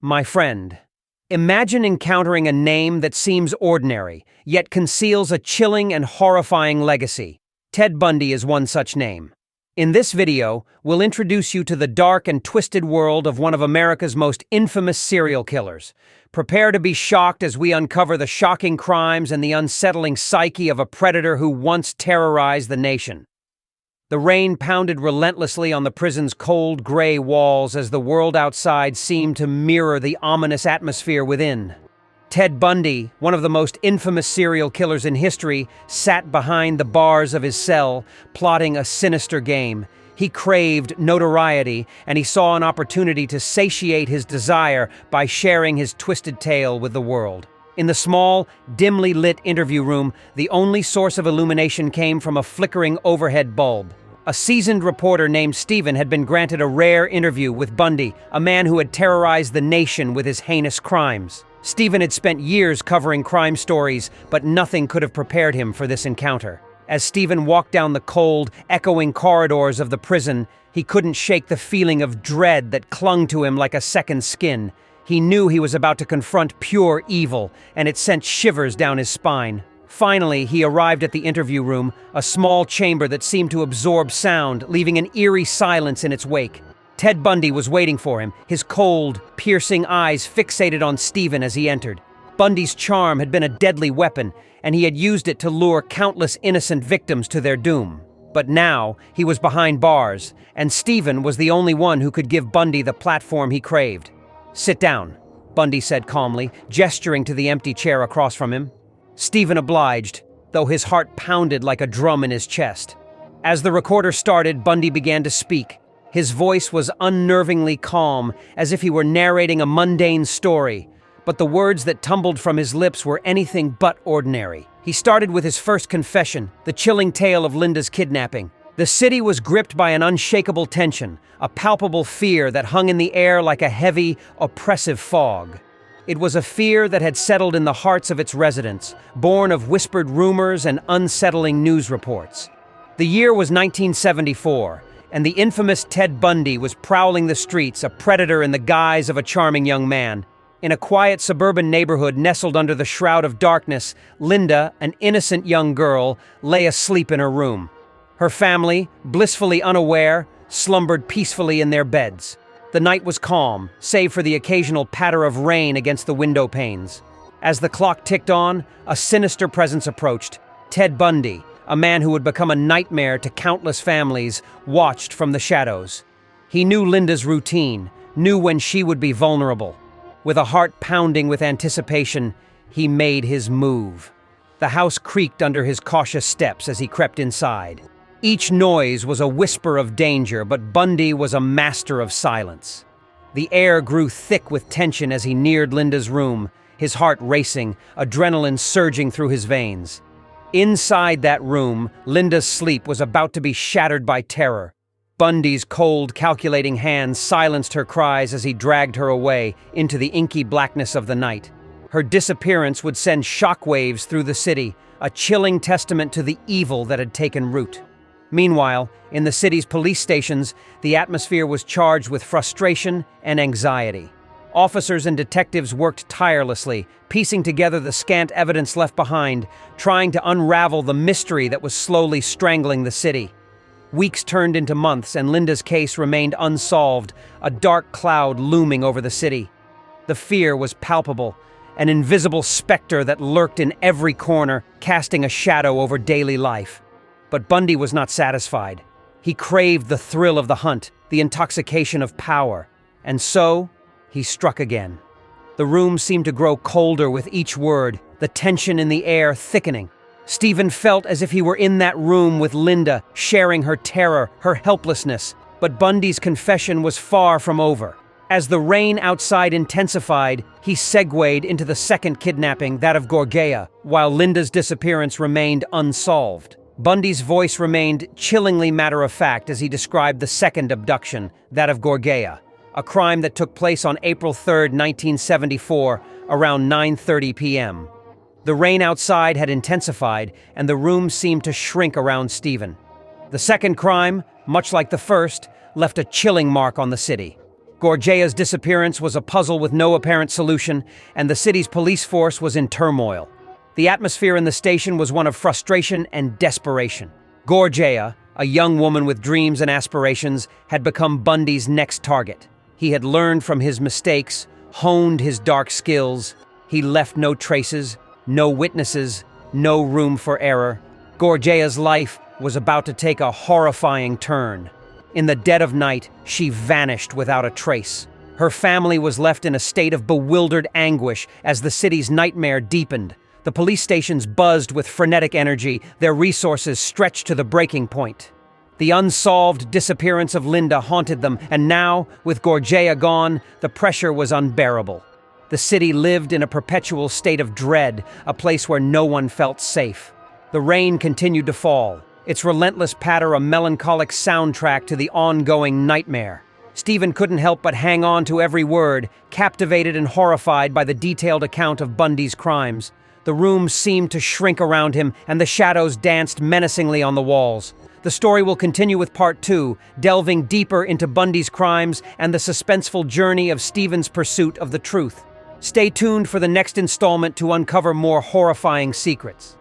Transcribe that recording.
My friend, imagine encountering a name that seems ordinary, yet conceals a chilling and horrifying legacy. Ted Bundy is one such name. In this video, we'll introduce you to the dark and twisted world of one of America's most infamous serial killers. Prepare to be shocked as we uncover the shocking crimes and the unsettling psyche of a predator who once terrorized the nation. The rain pounded relentlessly on the prison's cold, gray walls as the world outside seemed to mirror the ominous atmosphere within. Ted Bundy, one of the most infamous serial killers in history, sat behind the bars of his cell, plotting a sinister game. He craved notoriety, and he saw an opportunity to satiate his desire by sharing his twisted tale with the world. In the small, dimly lit interview room, the only source of illumination came from a flickering overhead bulb. A seasoned reporter named Stephen had been granted a rare interview with Bundy, a man who had terrorized the nation with his heinous crimes. Stephen had spent years covering crime stories, but nothing could have prepared him for this encounter. As Stephen walked down the cold, echoing corridors of the prison, he couldn't shake the feeling of dread that clung to him like a second skin. He knew he was about to confront pure evil, and it sent shivers down his spine. Finally, he arrived at the interview room, a small chamber that seemed to absorb sound, leaving an eerie silence in its wake. Ted Bundy was waiting for him, his cold, piercing eyes fixated on Stephen as he entered. Bundy's charm had been a deadly weapon, and he had used it to lure countless innocent victims to their doom. But now, he was behind bars, and Stephen was the only one who could give Bundy the platform he craved. "Sit down," Bundy said calmly, gesturing to the empty chair across from him. Stephen obliged, though his heart pounded like a drum in his chest. As the recorder started, Bundy began to speak. His voice was unnervingly calm, as if he were narrating a mundane story, but the words that tumbled from his lips were anything but ordinary. He started with his first confession, the chilling tale of Linda's kidnapping. The city was gripped by an unshakable tension, a palpable fear that hung in the air like a heavy, oppressive fog. It was a fear that had settled in the hearts of its residents, born of whispered rumors and unsettling news reports. The year was 1974, and the infamous Ted Bundy was prowling the streets, a predator in the guise of a charming young man. In a quiet suburban neighborhood nestled under the shroud of darkness, Linda, an innocent young girl, lay asleep in her room. Her family, blissfully unaware, slumbered peacefully in their beds. The night was calm, save for the occasional patter of rain against the window panes. As the clock ticked on, a sinister presence approached. Ted Bundy, a man who would become a nightmare to countless families, watched from the shadows. He knew Linda's routine, knew when she would be vulnerable. With a heart pounding with anticipation, he made his move. The house creaked under his cautious steps as he crept inside. Each noise was a whisper of danger, but Bundy was a master of silence. The air grew thick with tension as he neared Linda's room, his heart racing, adrenaline surging through his veins. Inside that room, Linda's sleep was about to be shattered by terror. Bundy's cold, calculating hands silenced her cries as he dragged her away into the inky blackness of the night. Her disappearance would send shockwaves through the city, a chilling testament to the evil that had taken root. Meanwhile, in the city's police stations, the atmosphere was charged with frustration and anxiety. Officers and detectives worked tirelessly, piecing together the scant evidence left behind, trying to unravel the mystery that was slowly strangling the city. Weeks turned into months, and Linda's case remained unsolved, a dark cloud looming over the city. The fear was palpable, an invisible specter that lurked in every corner, casting a shadow over daily life. But Bundy was not satisfied. He craved the thrill of the hunt, the intoxication of power. And so, he struck again. The room seemed to grow colder with each word, the tension in the air thickening. Stephen felt as if he were in that room with Linda, sharing her terror, her helplessness. But Bundy's confession was far from over. As the rain outside intensified, he segued into the second kidnapping, that of Gorgea, while Linda's disappearance remained unsolved. Bundy's voice remained chillingly matter-of-fact as he described the second abduction, that of Gorgea, a crime that took place on April 3, 1974, around 9:30 p.m. The rain outside had intensified, and the room seemed to shrink around Stephen. The second crime, much like the first, left a chilling mark on the city. Gorgea's disappearance was a puzzle with no apparent solution, and the city's police force was in turmoil. The atmosphere in the station was one of frustration and desperation. Gorgea, a young woman with dreams and aspirations, had become Bundy's next target. He had learned from his mistakes, honed his dark skills. He left no traces, no witnesses, no room for error. Gorgea's life was about to take a horrifying turn. In the dead of night, she vanished without a trace. Her family was left in a state of bewildered anguish as the city's nightmare deepened. The police stations buzzed with frenetic energy, their resources stretched to the breaking point. The unsolved disappearance of Linda haunted them, and now, with Gorgea gone, the pressure was unbearable. The city lived in a perpetual state of dread, a place where no one felt safe. The rain continued to fall, its relentless patter a melancholic soundtrack to the ongoing nightmare. Stephen couldn't help but hang on to every word, captivated and horrified by the detailed account of Bundy's crimes. The room seemed to shrink around him, and the shadows danced menacingly on the walls. The story will continue with Part 2, delving deeper into Bundy's crimes and the suspenseful journey of Stephen's pursuit of the truth. Stay tuned for the next installment to uncover more horrifying secrets.